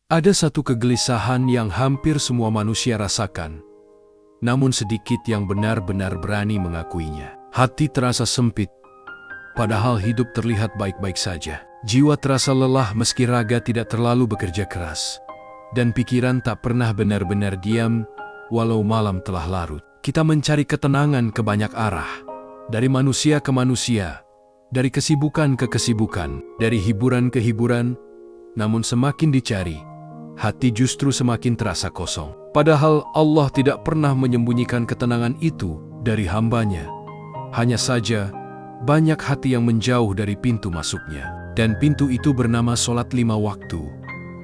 Ada satu kegelisahan yang hampir semua manusia rasakan, namun sedikit yang benar-benar berani mengakuinya. Hati terasa sempit, padahal hidup terlihat baik-baik saja. Jiwa terasa lelah meski raga tidak terlalu bekerja keras, dan pikiran tak pernah benar-benar diam walau malam telah larut. Kita mencari ketenangan ke banyak arah, dari manusia ke manusia, dari kesibukan ke kesibukan, dari hiburan ke hiburan, namun semakin dicari, hati justru semakin terasa kosong. Padahal Allah tidak pernah menyembunyikan ketenangan itu dari hambanya. Hanya saja, banyak hati yang menjauh dari pintu masuknya. Dan pintu itu bernama sholat 5 waktu.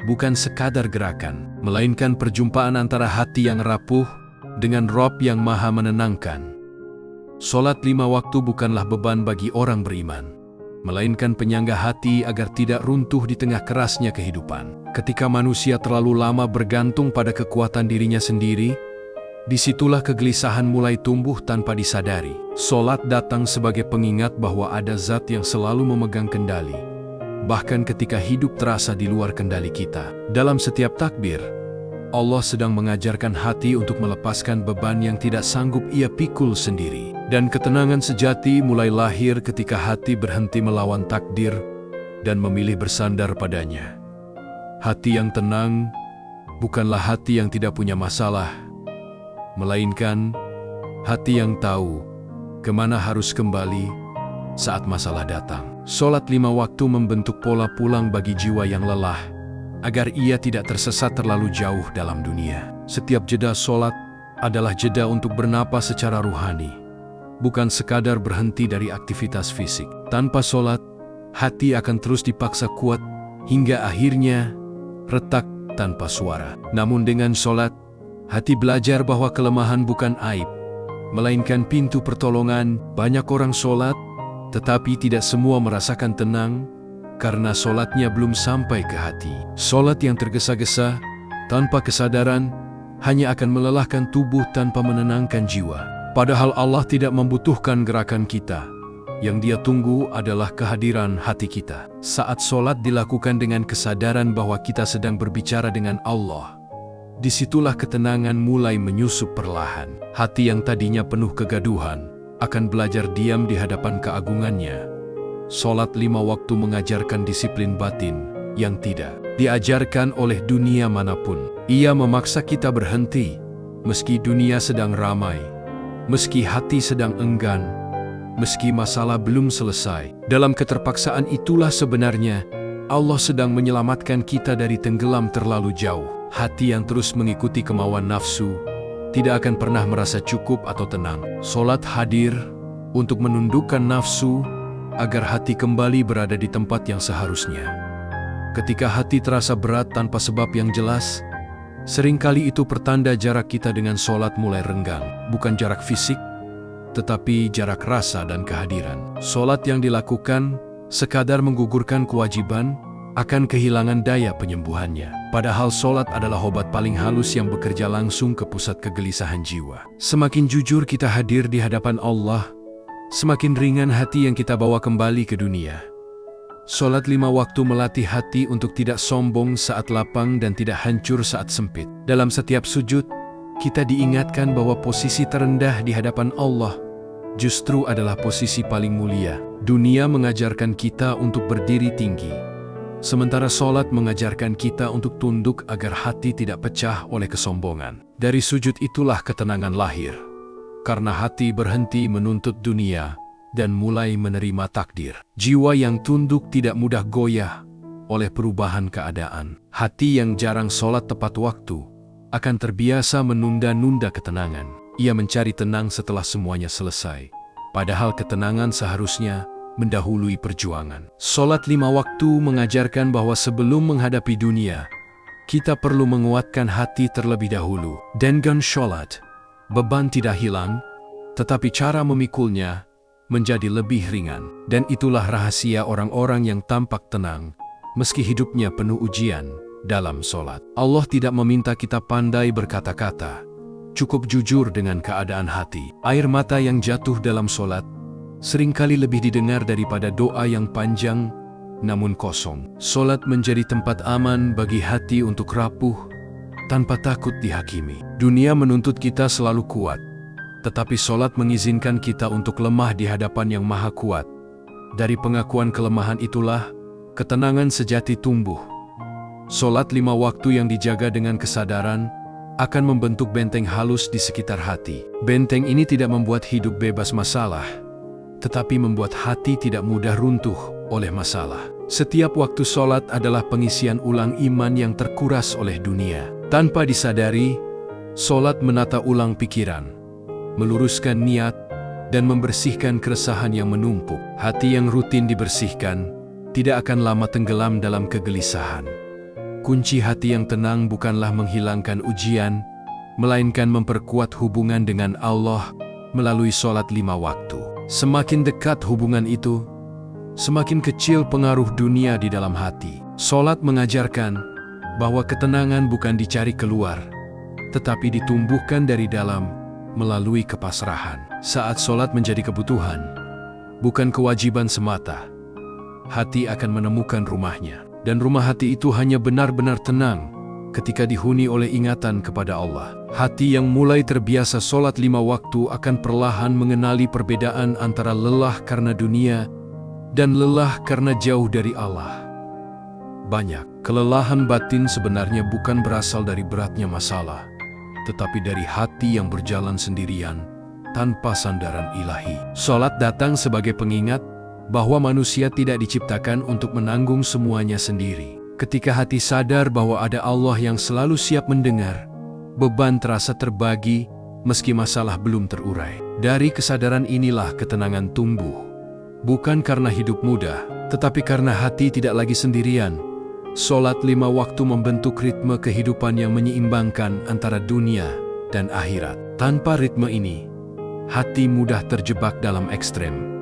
Bukan sekadar gerakan, melainkan perjumpaan antara hati yang rapuh dengan Rob yang maha menenangkan. Sholat 5 waktu bukanlah beban bagi orang beriman, melainkan penyangga hati agar tidak runtuh di tengah kerasnya kehidupan. Ketika manusia terlalu lama bergantung pada kekuatan dirinya sendiri, disitulah kegelisahan mulai tumbuh tanpa disadari. Sholat datang sebagai pengingat bahwa ada zat yang selalu memegang kendali, bahkan ketika hidup terasa di luar kendali kita. Dalam setiap takbir, Allah sedang mengajarkan hati untuk melepaskan beban yang tidak sanggup ia pikul sendiri. Dan ketenangan sejati mulai lahir ketika hati berhenti melawan takdir dan memilih bersandar padanya. Hati yang tenang bukanlah hati yang tidak punya masalah, melainkan hati yang tahu kemana harus kembali saat masalah datang. Sholat 5 waktu membentuk pola pulang bagi jiwa yang lelah, agar ia tidak tersesat terlalu jauh dalam dunia. Setiap jeda sholat adalah jeda untuk bernapas secara ruhani, bukan sekadar berhenti dari aktivitas fisik. Tanpa sholat, hati akan terus dipaksa kuat, hingga akhirnya retak tanpa suara. Namun dengan sholat, hati belajar bahwa kelemahan bukan aib, melainkan pintu pertolongan. Banyak orang sholat, tetapi tidak semua merasakan tenang, karena sholatnya belum sampai ke hati. Sholat yang tergesa-gesa, tanpa kesadaran, hanya akan melelahkan tubuh tanpa menenangkan jiwa. Padahal Allah tidak membutuhkan gerakan kita. Yang Dia tunggu adalah kehadiran hati kita. Saat sholat dilakukan dengan kesadaran bahwa kita sedang berbicara dengan Allah, disitulah ketenangan mulai menyusup perlahan. Hati yang tadinya penuh kegaduhan akan belajar diam di hadapan keagungannya. Sholat 5 waktu mengajarkan disiplin batin yang tidak diajarkan oleh dunia manapun. Ia memaksa kita berhenti, meski dunia sedang ramai, meski hati sedang enggan, meski masalah belum selesai. Dalam keterpaksaan itulah sebenarnya Allah sedang menyelamatkan kita dari tenggelam terlalu jauh. Hati yang terus mengikuti kemauan nafsu tidak akan pernah merasa cukup atau tenang. Sholat hadir untuk menundukkan nafsu agar hati kembali berada di tempat yang seharusnya. Ketika hati terasa berat tanpa sebab yang jelas, seringkali itu pertanda jarak kita dengan sholat mulai renggang. Bukan jarak fisik, tetapi jarak rasa dan kehadiran. Sholat yang dilakukan sekadar menggugurkan kewajiban akan kehilangan daya penyembuhannya. Padahal sholat adalah obat paling halus yang bekerja langsung ke pusat kegelisahan jiwa. Semakin jujur kita hadir di hadapan Allah, semakin ringan hati yang kita bawa kembali ke dunia. Sholat 5 waktu melatih hati untuk tidak sombong saat lapang dan tidak hancur saat sempit. Dalam setiap sujud, kita diingatkan bahwa posisi terendah di hadapan Allah justru adalah posisi paling mulia. Dunia mengajarkan kita untuk berdiri tinggi, sementara sholat mengajarkan kita untuk tunduk agar hati tidak pecah oleh kesombongan. Dari sujud itulah ketenangan lahir, karena hati berhenti menuntut dunia dan mulai menerima takdir. Jiwa yang tunduk tidak mudah goyah oleh perubahan keadaan. Hati yang jarang sholat tepat waktu akan terbiasa menunda-nunda ketenangan. Ia mencari tenang setelah semuanya selesai, padahal ketenangan seharusnya mendahului perjuangan. Sholat 5 waktu mengajarkan bahwa sebelum menghadapi dunia, kita perlu menguatkan hati terlebih dahulu. Dengan sholat, beban tidak hilang, tetapi cara memikulnya menjadi lebih ringan. Dan itulah rahasia orang-orang yang tampak tenang, meski hidupnya penuh ujian dalam sholat. Allah tidak meminta kita pandai berkata-kata, cukup jujur dengan keadaan hati. Air mata yang jatuh dalam sholat seringkali lebih didengar daripada doa yang panjang namun kosong. Solat menjadi tempat aman bagi hati untuk rapuh, tanpa takut dihakimi. Dunia menuntut kita selalu kuat, tetapi solat mengizinkan kita untuk lemah di hadapan Yang Maha Kuat. Dari pengakuan kelemahan itulah, ketenangan sejati tumbuh. Solat 5 waktu yang dijaga dengan kesadaran akan membentuk benteng halus di sekitar hati. Benteng ini tidak membuat hidup bebas masalah, tetapi membuat hati tidak mudah runtuh oleh masalah. Setiap waktu solat adalah pengisian ulang iman yang terkuras oleh dunia. Tanpa disadari, solat menata ulang pikiran, meluruskan niat, dan membersihkan keresahan yang menumpuk. Hati yang rutin dibersihkan tidak akan lama tenggelam dalam kegelisahan. Kunci hati yang tenang bukanlah menghilangkan ujian, melainkan memperkuat hubungan dengan Allah melalui solat 5 waktu. Semakin dekat hubungan itu, semakin kecil pengaruh dunia di dalam hati. Solat mengajarkan bahwa ketenangan bukan dicari keluar, tetapi ditumbuhkan dari dalam melalui kepasrahan. Saat solat menjadi kebutuhan, bukan kewajiban semata, hati akan menemukan rumahnya. Dan rumah hati itu hanya benar-benar tenang ketika dihuni oleh ingatan kepada Allah. Hati yang mulai terbiasa solat 5 waktu akan perlahan mengenali perbedaan antara lelah karena dunia dan lelah karena jauh dari Allah. Banyak kelelahan batin sebenarnya bukan berasal dari beratnya masalah, tetapi dari hati yang berjalan sendirian tanpa sandaran ilahi. Solat datang sebagai pengingat bahwa manusia tidak diciptakan untuk menanggung semuanya sendiri. Ketika hati sadar bahwa ada Allah yang selalu siap mendengar, beban terasa terbagi meski masalah belum terurai. Dari kesadaran inilah ketenangan tumbuh. Bukan karena hidup mudah, tetapi karena hati tidak lagi sendirian. Solat 5 waktu membentuk ritme kehidupan yang menyeimbangkan antara dunia dan akhirat. Tanpa ritme ini, hati mudah terjebak dalam ekstrem,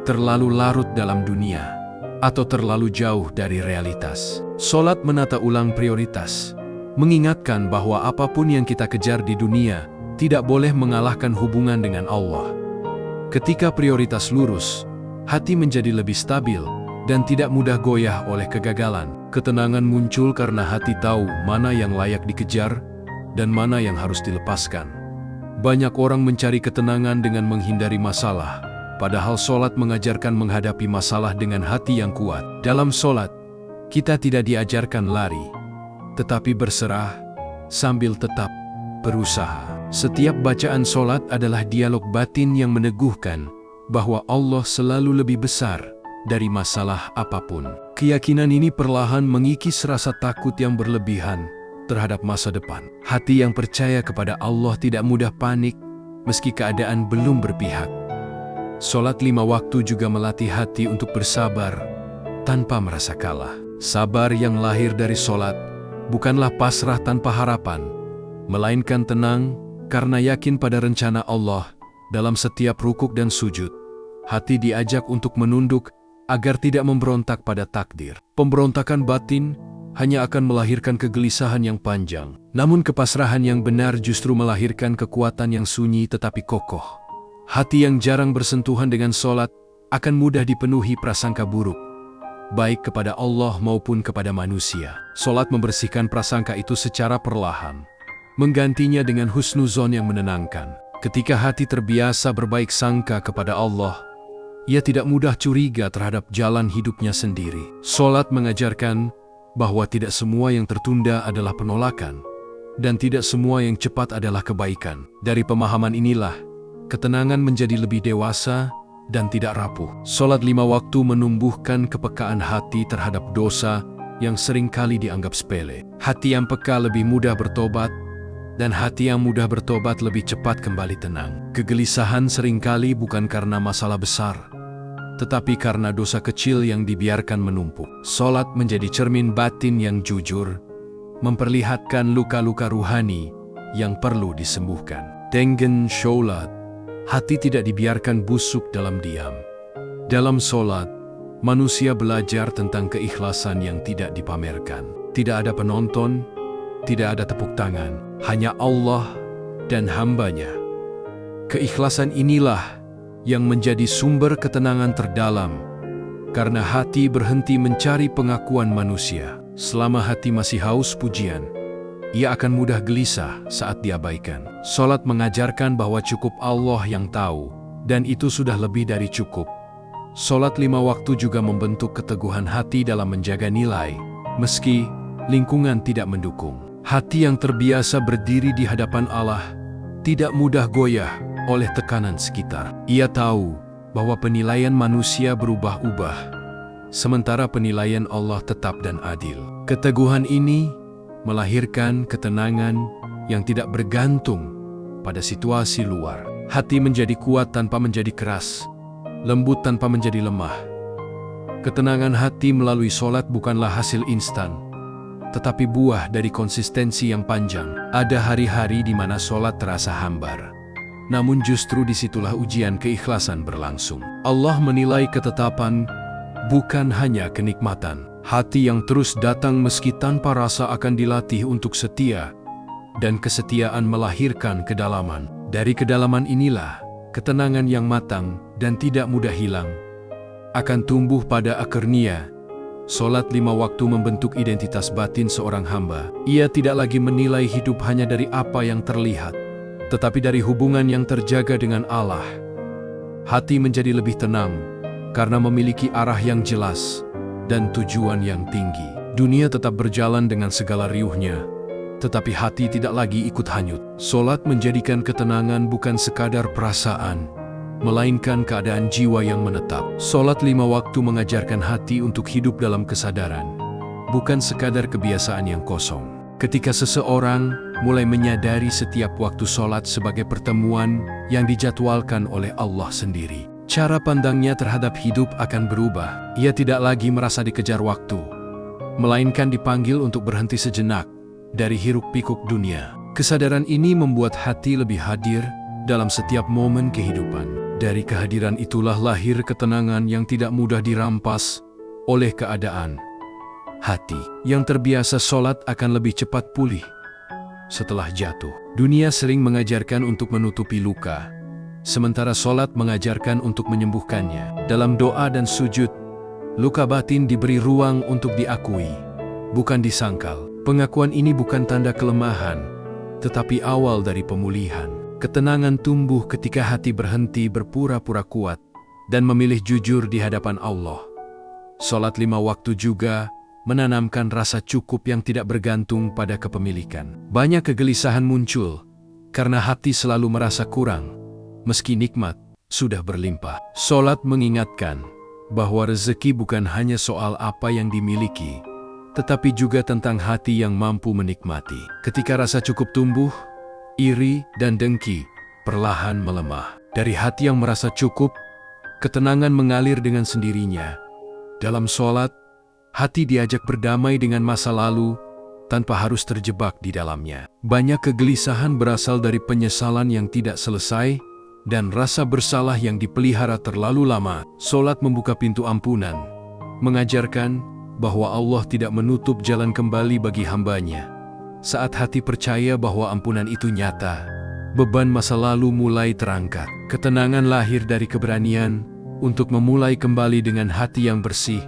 terlalu larut dalam dunia, atau terlalu jauh dari realitas. Solat menata ulang prioritas, mengingatkan bahwa apapun yang kita kejar di dunia tidak boleh mengalahkan hubungan dengan Allah. Ketika prioritas lurus, hati menjadi lebih stabil dan tidak mudah goyah oleh kegagalan. Ketenangan muncul karena hati tahu mana yang layak dikejar dan mana yang harus dilepaskan. Banyak orang mencari ketenangan dengan menghindari masalah, padahal solat mengajarkan menghadapi masalah dengan hati yang kuat. Dalam solat, kita tidak diajarkan lari, tetapi berserah sambil tetap berusaha. Setiap bacaan solat adalah dialog batin yang meneguhkan bahwa Allah selalu lebih besar dari masalah apapun. Keyakinan ini perlahan mengikis rasa takut yang berlebihan terhadap masa depan. Hati yang percaya kepada Allah tidak mudah panik meski keadaan belum berpihak. Solat 5 waktu juga melatih hati untuk bersabar tanpa merasa kalah. Sabar yang lahir dari solat bukanlah pasrah tanpa harapan, melainkan tenang karena yakin pada rencana Allah dalam setiap rukuk dan sujud. Hati diajak untuk menunduk agar tidak memberontak pada takdir. Pemberontakan batin hanya akan melahirkan kegelisahan yang panjang, namun kepasrahan yang benar justru melahirkan kekuatan yang sunyi tetapi kokoh. Hati yang jarang bersentuhan dengan solat akan mudah dipenuhi prasangka buruk, baik kepada Allah maupun kepada manusia. Solat membersihkan prasangka itu secara perlahan, menggantinya dengan husnuzon yang menenangkan. Ketika hati terbiasa berbaik sangka kepada Allah, ia tidak mudah curiga terhadap jalan hidupnya sendiri. Solat mengajarkan bahwa tidak semua yang tertunda adalah penolakan, dan tidak semua yang cepat adalah kebaikan. Dari pemahaman inilah, ketenangan menjadi lebih dewasa dan tidak rapuh. Solat 5 waktu menumbuhkan kepekaan hati terhadap dosa yang seringkali dianggap sepele. Hati yang peka lebih mudah bertobat, dan hati yang mudah bertobat lebih cepat kembali tenang. Kegelisahan seringkali bukan karena masalah besar, tetapi karena dosa kecil yang dibiarkan menumpuk. Solat menjadi cermin batin yang jujur, memperlihatkan luka-luka ruhani yang perlu disembuhkan. Dengan solat, hati tidak dibiarkan busuk dalam diam. Dalam solat, manusia belajar tentang keikhlasan yang tidak dipamerkan. Tidak ada penonton, tidak ada tepuk tangan, hanya Allah dan hambanya. Keikhlasan inilah yang menjadi sumber ketenangan terdalam, karena hati berhenti mencari pengakuan manusia. Selama hati masih haus pujian, ia akan mudah gelisah saat diabaikan. Salat mengajarkan bahwa cukup Allah yang tahu, dan itu sudah lebih dari cukup. Salat 5 waktu juga membentuk keteguhan hati dalam menjaga nilai, meski lingkungan tidak mendukung. Hati yang terbiasa berdiri di hadapan Allah tidak mudah goyah oleh tekanan sekitar. Ia tahu bahwa penilaian manusia berubah-ubah, sementara penilaian Allah tetap dan adil. Keteguhan ini melahirkan ketenangan yang tidak bergantung pada situasi luar. Hati menjadi kuat tanpa menjadi keras, lembut tanpa menjadi lemah. Ketenangan hati melalui salat bukanlah hasil instan, tetapi buah dari konsistensi yang panjang. Ada hari-hari di mana salat terasa hambar, namun justru disitulah ujian keikhlasan berlangsung. Allah menilai ketetapan, bukan hanya kenikmatan. Hati yang terus datang meski tanpa rasa akan dilatih untuk setia, dan kesetiaan melahirkan kedalaman. Dari kedalaman inilah, ketenangan yang matang dan tidak mudah hilang akan tumbuh pada akarnya. Salat 5 waktu membentuk identitas batin seorang hamba. Ia tidak lagi menilai hidup hanya dari apa yang terlihat, tetapi dari hubungan yang terjaga dengan Allah. Hati menjadi lebih tenang karena memiliki arah yang jelas dan tujuan yang tinggi. Dunia tetap berjalan dengan segala riuhnya, tetapi hati tidak lagi ikut hanyut. Salat menjadikan ketenangan bukan sekadar perasaan, melainkan keadaan jiwa yang menetap. Salat 5 waktu mengajarkan hati untuk hidup dalam kesadaran, bukan sekadar kebiasaan yang kosong. Ketika seseorang mulai menyadari setiap waktu salat sebagai pertemuan yang dijadwalkan oleh Allah sendiri, cara pandangnya terhadap hidup akan berubah. Ia tidak lagi merasa dikejar waktu, melainkan dipanggil untuk berhenti sejenak dari hiruk-pikuk dunia. Kesadaran ini membuat hati lebih hadir dalam setiap momen kehidupan. Dari kehadiran itulah lahir ketenangan yang tidak mudah dirampas oleh keadaan. Hati yang terbiasa salat akan lebih cepat pulih setelah jatuh. Dunia sering mengajarkan untuk menutupi luka, sementara salat mengajarkan untuk menyembuhkannya. Dalam doa dan sujud, luka batin diberi ruang untuk diakui, bukan disangkal. Pengakuan ini bukan tanda kelemahan, tetapi awal dari pemulihan. Ketenangan tumbuh ketika hati berhenti berpura-pura kuat dan memilih jujur di hadapan Allah. Salat 5 waktu juga menanamkan rasa cukup yang tidak bergantung pada kepemilikan. Banyak kegelisahan muncul karena hati selalu merasa kurang, meski nikmat sudah berlimpah. Salat mengingatkan bahwa rezeki bukan hanya soal apa yang dimiliki, tetapi juga tentang hati yang mampu menikmati. Ketika rasa cukup tumbuh, iri dan dengki perlahan melemah. Dari hati yang merasa cukup, ketenangan mengalir dengan sendirinya. Dalam salat, hati diajak berdamai dengan masa lalu tanpa harus terjebak di dalamnya. Banyak kegelisahan berasal dari penyesalan yang tidak selesai dan rasa bersalah yang dipelihara terlalu lama. Salat membuka pintu ampunan, mengajarkan bahwa Allah tidak menutup jalan kembali bagi hambanya. Saat hati percaya bahwa ampunan itu nyata, beban masa lalu mulai terangkat. Ketenangan lahir dari keberanian untuk memulai kembali dengan hati yang bersih.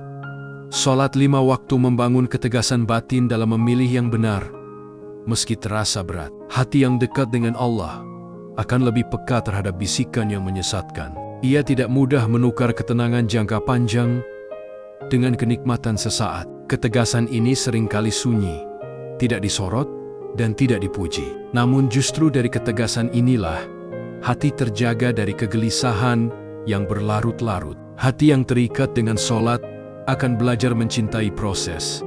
Salat 5 waktu membangun ketegasan batin dalam memilih yang benar, meski terasa berat. Hati yang dekat dengan Allah akan lebih peka terhadap bisikan yang menyesatkan. Ia tidak mudah menukar ketenangan jangka panjang dengan kenikmatan sesaat. Ketegasan ini seringkali sunyi, tidak disorot, dan tidak dipuji. Namun justru dari ketegasan inilah, hati terjaga dari kegelisahan yang berlarut-larut. Hati yang terikat dengan salat akan belajar mencintai proses,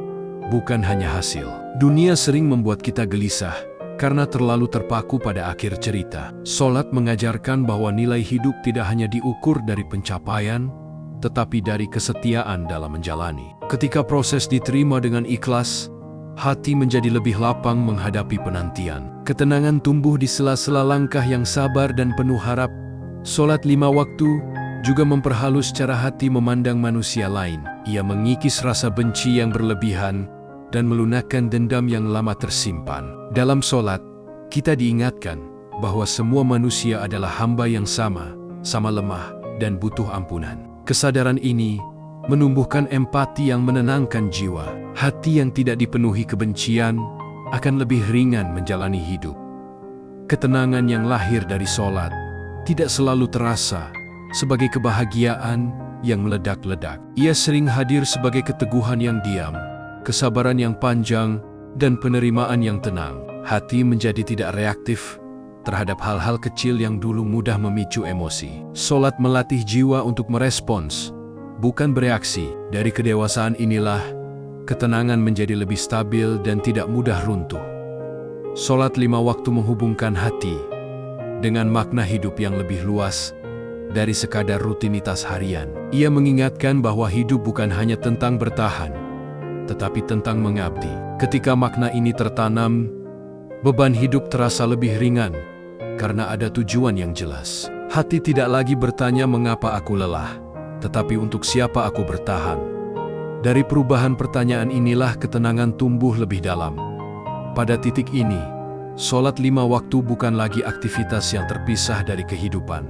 bukan hanya hasil. Dunia sering membuat kita gelisah karena terlalu terpaku pada akhir cerita. Salat mengajarkan bahwa nilai hidup tidak hanya diukur dari pencapaian, tetapi dari kesetiaan dalam menjalani. Ketika proses diterima dengan ikhlas, hati menjadi lebih lapang menghadapi penantian. Ketenangan tumbuh di sela-sela langkah yang sabar dan penuh harap. Salat 5 waktu juga memperhalus cara hati memandang manusia lain. Ia mengikis rasa benci yang berlebihan dan melunakkan dendam yang lama tersimpan. Dalam salat, kita diingatkan bahwa semua manusia adalah hamba yang sama lemah dan butuh ampunan. Kesadaran ini menumbuhkan empati yang menenangkan jiwa. Hati yang tidak dipenuhi kebencian akan lebih ringan menjalani hidup. Ketenangan yang lahir dari sholat tidak selalu terasa sebagai kebahagiaan yang meledak-ledak. Ia sering hadir sebagai keteguhan yang diam, kesabaran yang panjang, dan penerimaan yang tenang. Hati menjadi tidak reaktif terhadap hal-hal kecil yang dulu mudah memicu emosi. Sholat melatih jiwa untuk merespons, bukan bereaksi. Dari kedewasaan inilah, ketenangan menjadi lebih stabil dan tidak mudah runtuh. Sholat 5 waktu menghubungkan hati dengan makna hidup yang lebih luas dari sekadar rutinitas harian. Ia mengingatkan bahwa hidup bukan hanya tentang bertahan, tetapi tentang mengabdi. Ketika makna ini tertanam, beban hidup terasa lebih ringan karena ada tujuan yang jelas. Hati tidak lagi bertanya mengapa aku lelah, tetapi untuk siapa aku bertahan. Dari perubahan pertanyaan inilah ketenangan tumbuh lebih dalam. Pada titik ini, sholat 5 waktu bukan lagi aktivitas yang terpisah dari kehidupan,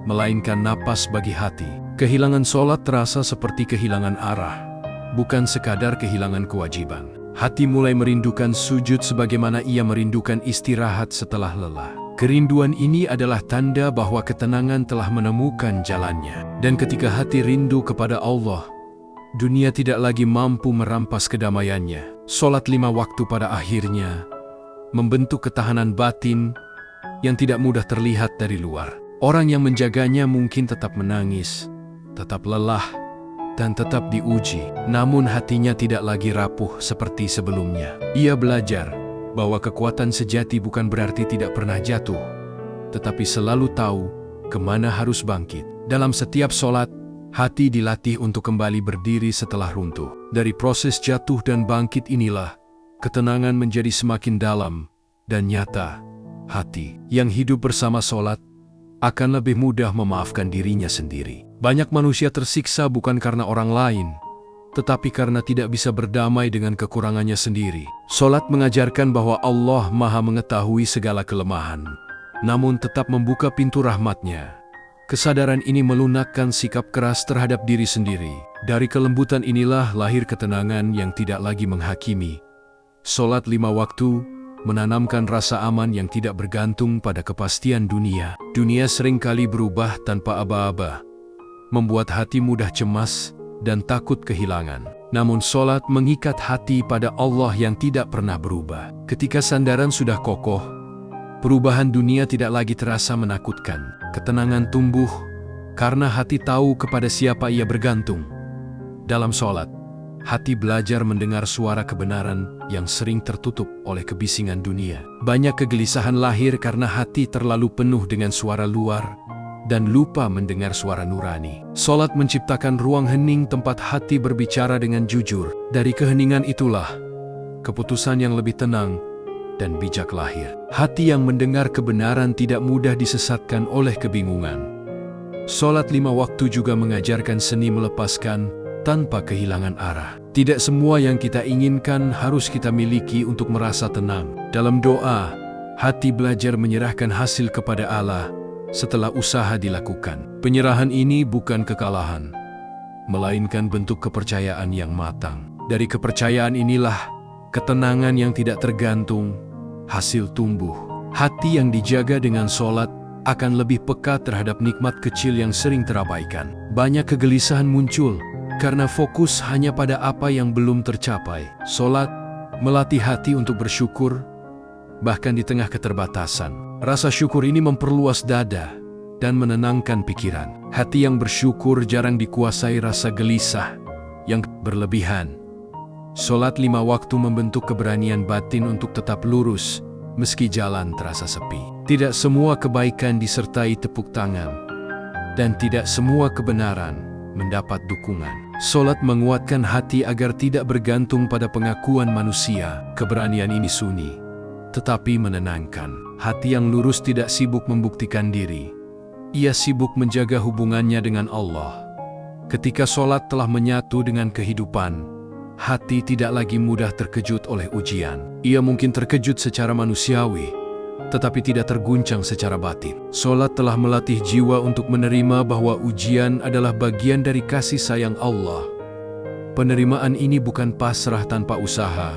melainkan napas bagi hati. Kehilangan sholat terasa seperti kehilangan arah, bukan sekadar kehilangan kewajiban. Hati mulai merindukan sujud sebagaimana ia merindukan istirahat setelah lelah. Kerinduan ini adalah tanda bahwa ketenangan telah menemukan jalannya. Dan ketika hati rindu kepada Allah, dunia tidak lagi mampu merampas kedamaiannya. Sholat 5 waktu pada akhirnya membentuk ketahanan batin yang tidak mudah terlihat dari luar. Orang yang menjaganya mungkin tetap menangis, tetap lelah, dan tetap diuji. Namun hatinya tidak lagi rapuh seperti sebelumnya. Ia belajar bahwa kekuatan sejati bukan berarti tidak pernah jatuh, tetapi selalu tahu kemana harus bangkit. Dalam setiap sholat, hati dilatih untuk kembali berdiri setelah runtuh. Dari proses jatuh dan bangkit inilah, ketenangan menjadi semakin dalam dan nyata. Hati yang hidup bersama sholat akan lebih mudah memaafkan dirinya sendiri. Banyak manusia tersiksa bukan karena orang lain, tetapi karena tidak bisa berdamai dengan kekurangannya sendiri. Sholat mengajarkan bahwa Allah Maha mengetahui segala kelemahan, namun tetap membuka pintu rahmat-Nya. Kesadaran ini melunakkan sikap keras terhadap diri sendiri. Dari kelembutan inilah lahir ketenangan yang tidak lagi menghakimi. Sholat 5 waktu menanamkan rasa aman yang tidak bergantung pada kepastian dunia. Dunia seringkali berubah tanpa aba-aba, membuat hati mudah cemas dan takut kehilangan. Namun sholat mengikat hati pada Allah yang tidak pernah berubah. Ketika sandaran sudah kokoh, perubahan dunia tidak lagi terasa menakutkan. Ketenangan tumbuh karena hati tahu kepada siapa ia bergantung. Dalam sholat, hati belajar mendengar suara kebenaran yang sering tertutup oleh kebisingan dunia. Banyak kegelisahan lahir karena hati terlalu penuh dengan suara luar dan lupa mendengar suara nurani. Sholat menciptakan ruang hening tempat hati berbicara dengan jujur. Dari keheningan itulah, keputusan yang lebih tenang dan bijak lahir. Hati yang mendengar kebenaran tidak mudah disesatkan oleh kebingungan. Sholat 5 waktu juga mengajarkan seni melepaskan tanpa kehilangan arah. Tidak semua yang kita inginkan harus kita miliki untuk merasa tenang. Dalam doa, hati belajar menyerahkan hasil kepada Allah setelah usaha dilakukan. Penyerahan ini bukan kekalahan, melainkan bentuk kepercayaan yang matang. Dari kepercayaan inilah ketenangan yang tidak tergantung hasil tumbuh. Hati yang dijaga dengan sholat akan lebih peka terhadap nikmat kecil yang sering terabaikan. Banyak kegelisahan muncul karena fokus hanya pada apa yang belum tercapai. Sholat melatih hati untuk bersyukur, bahkan di tengah keterbatasan. Rasa syukur ini memperluas dada dan menenangkan pikiran. Hati yang bersyukur jarang dikuasai rasa gelisah yang berlebihan. Sholat 5 waktu membentuk keberanian batin untuk tetap lurus, meski jalan terasa sepi. Tidak semua kebaikan disertai tepuk tangan, dan tidak semua kebenaran mendapat dukungan. Sholat menguatkan hati agar tidak bergantung pada pengakuan manusia. Keberanian ini sunyi, tetapi menenangkan. Hati yang lurus tidak sibuk membuktikan diri. Ia sibuk menjaga hubungannya dengan Allah. Ketika sholat telah menyatu dengan kehidupan, hati tidak lagi mudah terkejut oleh ujian. Ia mungkin terkejut secara manusiawi, tetapi tidak terguncang secara batin. Solat telah melatih jiwa untuk menerima bahwa ujian adalah bagian dari kasih sayang Allah. Penerimaan ini bukan pasrah tanpa usaha,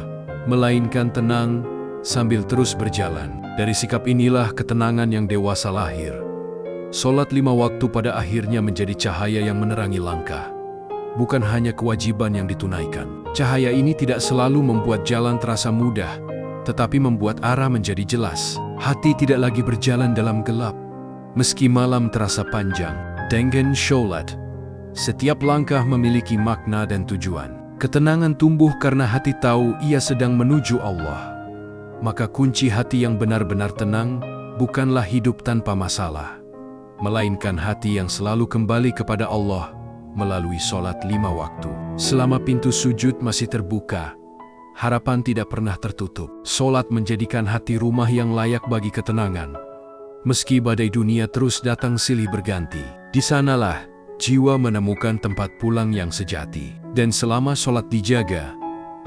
melainkan tenang sambil terus berjalan. Dari sikap inilah ketenangan yang dewasa lahir. Solat 5 waktu pada akhirnya menjadi cahaya yang menerangi langkah, bukan hanya kewajiban yang ditunaikan. Cahaya ini tidak selalu membuat jalan terasa mudah, tetapi membuat arah menjadi jelas. Hati tidak lagi berjalan dalam gelap, meski malam terasa panjang. Dengan sholat, setiap langkah memiliki makna dan tujuan. Ketenangan tumbuh karena hati tahu ia sedang menuju Allah. Maka kunci hati yang benar-benar tenang bukanlah hidup tanpa masalah, melainkan hati yang selalu kembali kepada Allah melalui sholat 5 waktu. Selama pintu sujud masih terbuka, harapan tidak pernah tertutup. Sholat menjadikan hati rumah yang layak bagi ketenangan. Meski badai dunia terus datang silih berganti, di sanalah jiwa menemukan tempat pulang yang sejati. Dan selama sholat dijaga,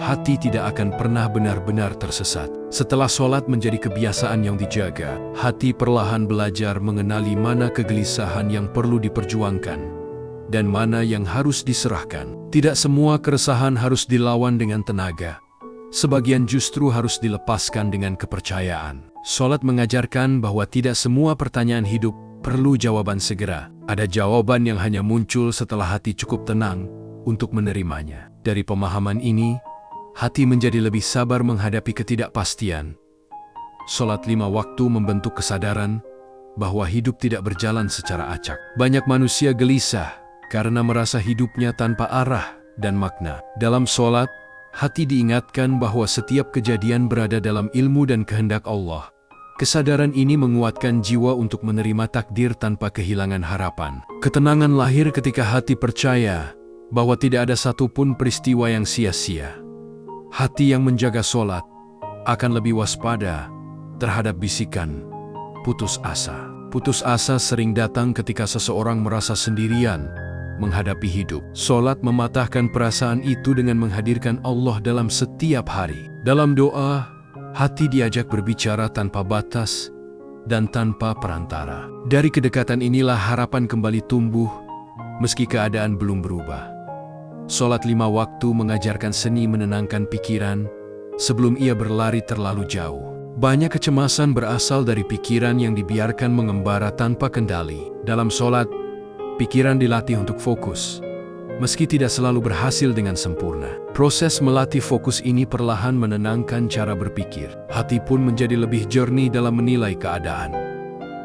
hati tidak akan pernah benar-benar tersesat. Setelah sholat menjadi kebiasaan yang dijaga, hati perlahan belajar mengenali mana kegelisahan yang perlu diperjuangkan dan mana yang harus diserahkan. Tidak semua keresahan harus dilawan dengan tenaga. Sebagian justru harus dilepaskan dengan kepercayaan. Sholat mengajarkan bahwa tidak semua pertanyaan hidup perlu jawaban segera. Ada jawaban yang hanya muncul setelah hati cukup tenang untuk menerimanya. Dari pemahaman ini, hati menjadi lebih sabar menghadapi ketidakpastian. Sholat 5 waktu membentuk kesadaran bahwa hidup tidak berjalan secara acak. Banyak manusia gelisah karena merasa hidupnya tanpa arah dan makna. Dalam sholat, hati diingatkan bahwa setiap kejadian berada dalam ilmu dan kehendak Allah. Kesadaran ini menguatkan jiwa untuk menerima takdir tanpa kehilangan harapan. Ketenangan lahir ketika hati percaya bahwa tidak ada satupun peristiwa yang sia-sia. Hati yang menjaga sholat akan lebih waspada terhadap bisikan putus asa. Putus asa sering datang ketika seseorang merasa sendirian menghadapi hidup. Sholat mematahkan perasaan itu dengan menghadirkan Allah dalam setiap hari. Dalam doa, hati diajak berbicara tanpa batas dan tanpa perantara. Dari kedekatan inilah harapan kembali tumbuh meski keadaan belum berubah. Sholat 5 waktu mengajarkan seni menenangkan pikiran sebelum ia berlari terlalu jauh. Banyak kecemasan berasal dari pikiran yang dibiarkan mengembara tanpa kendali. Dalam sholat, pikiran dilatih untuk fokus, meski tidak selalu berhasil dengan sempurna. Proses melatih fokus ini perlahan menenangkan cara berpikir. Hati pun menjadi lebih jernih dalam menilai keadaan.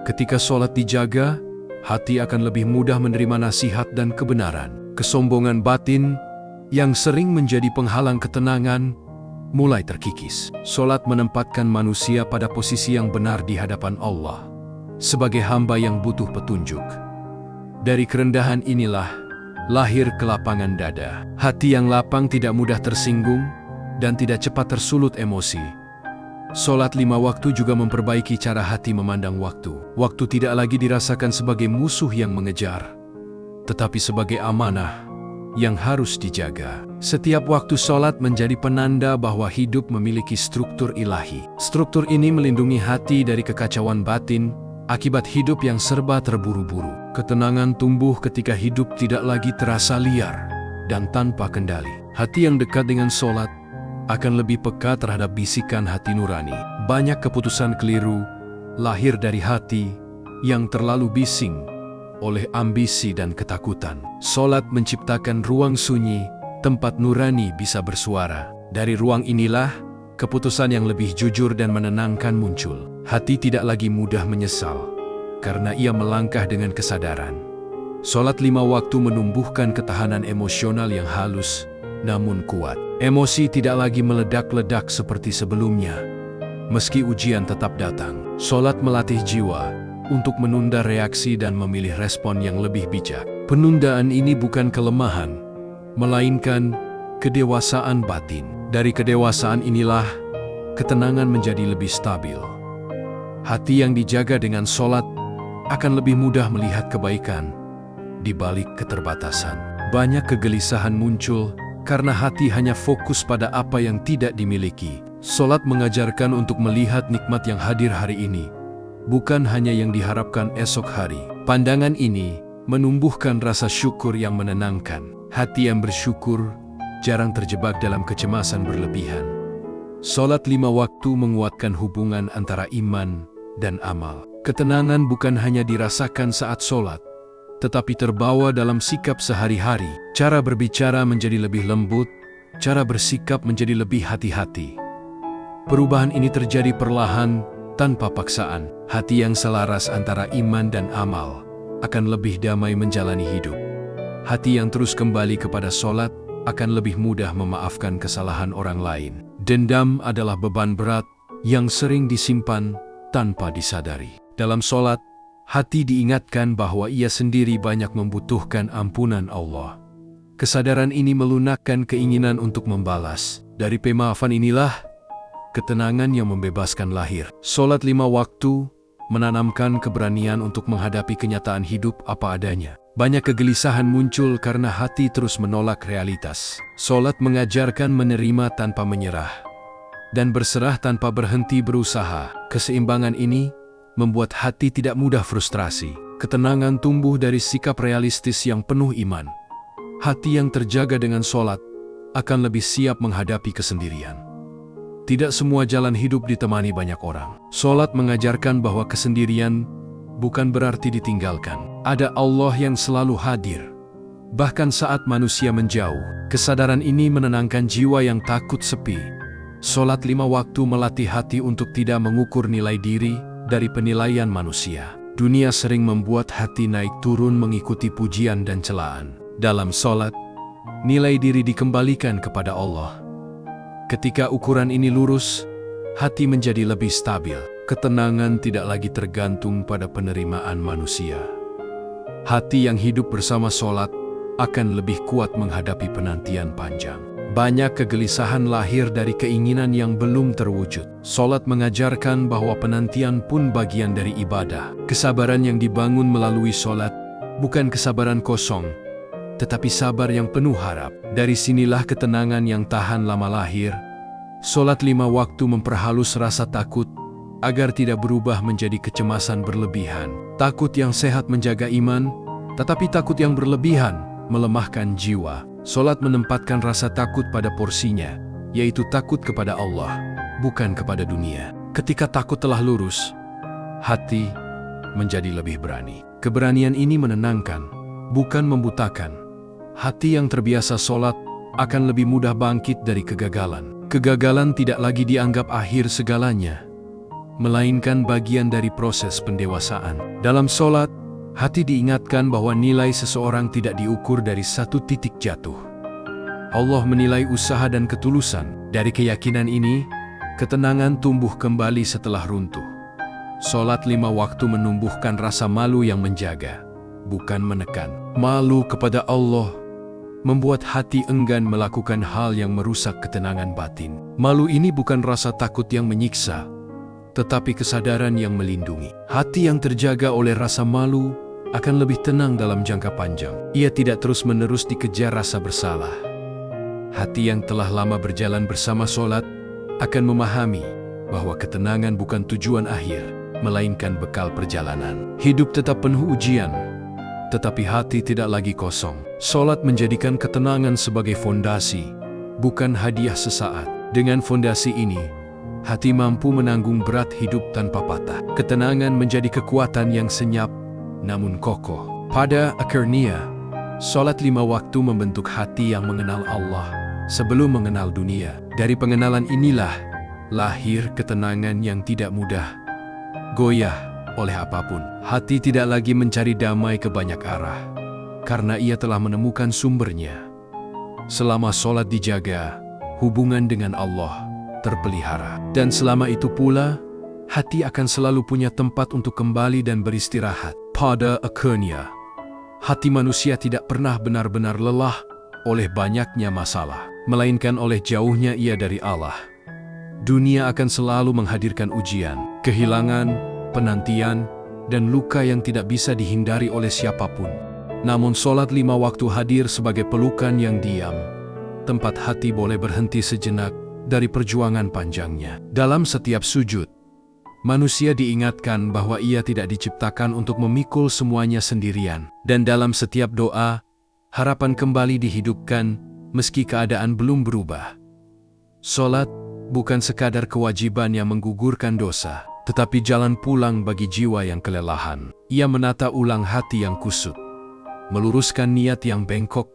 Ketika sholat dijaga, hati akan lebih mudah menerima nasihat dan kebenaran. Kesombongan batin yang sering menjadi penghalang ketenangan mulai terkikis. Sholat menempatkan manusia pada posisi yang benar di hadapan Allah, sebagai hamba yang butuh petunjuk. Dari kerendahan inilah lahir kelapangan dada. Hati yang lapang tidak mudah tersinggung dan tidak cepat tersulut emosi. Sholat 5 waktu juga memperbaiki cara hati memandang waktu. Waktu tidak lagi dirasakan sebagai musuh yang mengejar, tetapi sebagai amanah yang harus dijaga. Setiap waktu sholat menjadi penanda bahwa hidup memiliki struktur ilahi. Struktur ini melindungi hati dari kekacauan batin akibat hidup yang serba terburu-buru. Ketenangan tumbuh ketika hidup tidak lagi terasa liar dan tanpa kendali. Hati yang dekat dengan sholat akan lebih peka terhadap bisikan hati nurani. Banyak keputusan keliru lahir dari hati yang terlalu bising oleh ambisi dan ketakutan. Sholat menciptakan ruang sunyi, tempat nurani bisa bersuara. Dari ruang inilah, keputusan yang lebih jujur dan menenangkan muncul. Hati tidak lagi mudah menyesal, karena ia melangkah dengan kesadaran. Sholat 5 waktu menumbuhkan ketahanan emosional yang halus, namun kuat. Emosi tidak lagi meledak-ledak seperti sebelumnya. Meski ujian tetap datang, sholat melatih jiwa untuk menunda reaksi dan memilih respon yang lebih bijak. Penundaan ini bukan kelemahan, melainkan kedewasaan batin. Dari kedewasaan inilah, ketenangan menjadi lebih stabil. Hati yang dijaga dengan sholat akan lebih mudah melihat kebaikan di balik keterbatasan. Banyak kegelisahan muncul karena hati hanya fokus pada apa yang tidak dimiliki. Solat mengajarkan untuk melihat nikmat yang hadir hari ini, bukan hanya yang diharapkan esok hari. Pandangan ini menumbuhkan rasa syukur yang menenangkan. Hati yang bersyukur jarang terjebak dalam kecemasan berlebihan. Solat 5 waktu menguatkan hubungan antara iman dan amal. Ketenangan bukan hanya dirasakan saat solat, tetapi terbawa dalam sikap sehari-hari. Cara berbicara menjadi lebih lembut, cara bersikap menjadi lebih hati-hati. Perubahan ini terjadi perlahan, tanpa paksaan. Hati yang selaras antara iman dan amal akan lebih damai menjalani hidup. Hati yang terus kembali kepada solat akan lebih mudah memaafkan kesalahan orang lain. Dendam adalah beban berat yang sering disimpan tanpa disadari. Dalam solat, hati diingatkan bahwa ia sendiri banyak membutuhkan ampunan Allah. Kesadaran ini melunakkan keinginan untuk membalas. Dari pemaafan inilah ketenangan yang membebaskan lahir. Solat 5 waktu menanamkan keberanian untuk menghadapi kenyataan hidup apa adanya. Banyak kegelisahan muncul karena hati terus menolak realitas. Solat mengajarkan menerima tanpa menyerah dan berserah tanpa berhenti berusaha. Keseimbangan ini membuat hati tidak mudah frustrasi. Ketenangan tumbuh dari sikap realistis yang penuh iman. Hati yang terjaga dengan solat akan lebih siap menghadapi kesendirian. Tidak semua jalan hidup ditemani banyak orang. Solat mengajarkan bahwa kesendirian bukan berarti ditinggalkan. Ada Allah yang selalu hadir, bahkan saat manusia menjauh. Kesadaran ini menenangkan jiwa yang takut sepi. Solat 5 waktu melatih hati untuk tidak mengukur nilai diri dari penilaian manusia. Dunia sering membuat hati naik turun mengikuti pujian dan celaan. Dalam solat, nilai diri dikembalikan kepada Allah. Ketika ukuran ini lurus, hati menjadi lebih stabil. Ketenangan tidak lagi tergantung pada penerimaan manusia. Hati yang hidup bersama solat akan lebih kuat menghadapi penantian panjang. Banyak kegelisahan lahir dari keinginan yang belum terwujud. Solat mengajarkan bahwa penantian pun bagian dari ibadah. Kesabaran yang dibangun melalui solat bukan kesabaran kosong, tetapi sabar yang penuh harap. Dari sinilah ketenangan yang tahan lama lahir. Solat 5 waktu memperhalus rasa takut agar tidak berubah menjadi kecemasan berlebihan. Takut yang sehat menjaga iman, tetapi takut yang berlebihan melemahkan jiwa. Solat menempatkan rasa takut pada porsinya, yaitu takut kepada Allah, bukan kepada dunia. Ketika takut telah lurus, hati menjadi lebih berani. Keberanian ini menenangkan, bukan membutakan. Hati yang terbiasa solat akan lebih mudah bangkit dari kegagalan. Kegagalan tidak lagi dianggap akhir segalanya, melainkan bagian dari proses pendewasaan. Dalam solat, hati diingatkan bahwa nilai seseorang tidak diukur dari satu titik jatuh. Allah menilai usaha dan ketulusan. Dari keyakinan ini, ketenangan tumbuh kembali setelah runtuh. Solat 5 waktu menumbuhkan rasa malu yang menjaga, bukan menekan. Malu kepada Allah membuat hati enggan melakukan hal yang merusak ketenangan batin. Malu ini bukan rasa takut yang menyiksa, tetapi kesadaran yang melindungi. Hati yang terjaga oleh rasa malu akan lebih tenang dalam jangka panjang. Ia tidak terus-menerus dikejar rasa bersalah. Hati yang telah lama berjalan bersama solat akan memahami bahwa ketenangan bukan tujuan akhir, melainkan bekal perjalanan. Hidup tetap penuh ujian, tetapi hati tidak lagi kosong. Solat menjadikan ketenangan sebagai fondasi, bukan hadiah sesaat. Dengan fondasi ini, hati mampu menanggung berat hidup tanpa patah. Ketenangan menjadi kekuatan yang senyap, namun kokoh. Pada akhirnya, solat 5 waktu membentuk hati yang mengenal Allah sebelum mengenal dunia. Dari pengenalan inilah lahir ketenangan yang tidak mudah goyah oleh apapun. Hati tidak lagi mencari damai ke banyak arah, karena ia telah menemukan sumbernya. Selama solat dijaga, hubungan dengan Allah terpelihara. Dan selama itu pula, hati akan selalu punya tempat untuk kembali dan beristirahat. Pada akhirnya, hati manusia tidak pernah benar-benar lelah oleh banyaknya masalah, melainkan oleh jauhnya ia dari Allah. Dunia akan selalu menghadirkan ujian, kehilangan, penantian, dan luka yang tidak bisa dihindari oleh siapapun. Namun solat 5 waktu hadir sebagai pelukan yang diam, tempat hati boleh berhenti sejenak dari perjuangan panjangnya. Dalam setiap sujud, manusia diingatkan bahwa ia tidak diciptakan untuk memikul semuanya sendirian. Dan dalam setiap doa, harapan kembali dihidupkan meski keadaan belum berubah. Solat bukan sekadar kewajiban yang menggugurkan dosa, tetapi jalan pulang bagi jiwa yang kelelahan. Ia menata ulang hati yang kusut, meluruskan niat yang bengkok,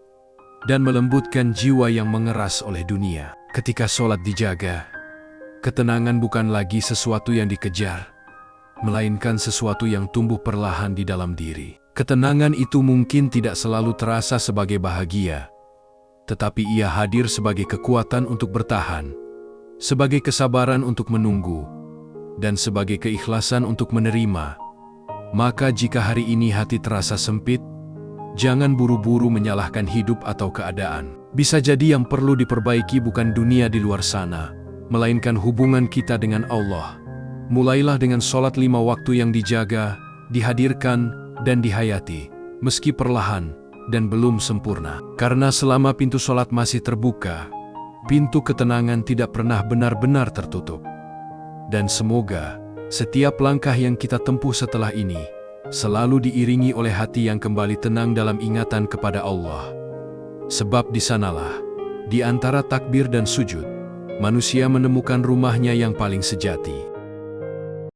dan melembutkan jiwa yang mengeras oleh dunia. Ketika solat dijaga, ketenangan bukan lagi sesuatu yang dikejar, melainkan sesuatu yang tumbuh perlahan di dalam diri. Ketenangan itu mungkin tidak selalu terasa sebagai bahagia, tetapi ia hadir sebagai kekuatan untuk bertahan, sebagai kesabaran untuk menunggu, dan sebagai keikhlasan untuk menerima. Maka jika hari ini hati terasa sempit, jangan buru-buru menyalahkan hidup atau keadaan. Bisa jadi yang perlu diperbaiki bukan dunia di luar sana, melainkan hubungan kita dengan Allah. Mulailah dengan solat 5 waktu yang dijaga, dihadirkan, dan dihayati, meski perlahan dan belum sempurna. Karena selama pintu solat masih terbuka, pintu ketenangan tidak pernah benar-benar tertutup. Dan semoga setiap langkah yang kita tempuh setelah ini selalu diiringi oleh hati yang kembali tenang dalam ingatan kepada Allah. Sebab di sanalah, di antara takbir dan sujud, manusia menemukan rumahnya yang paling sejati.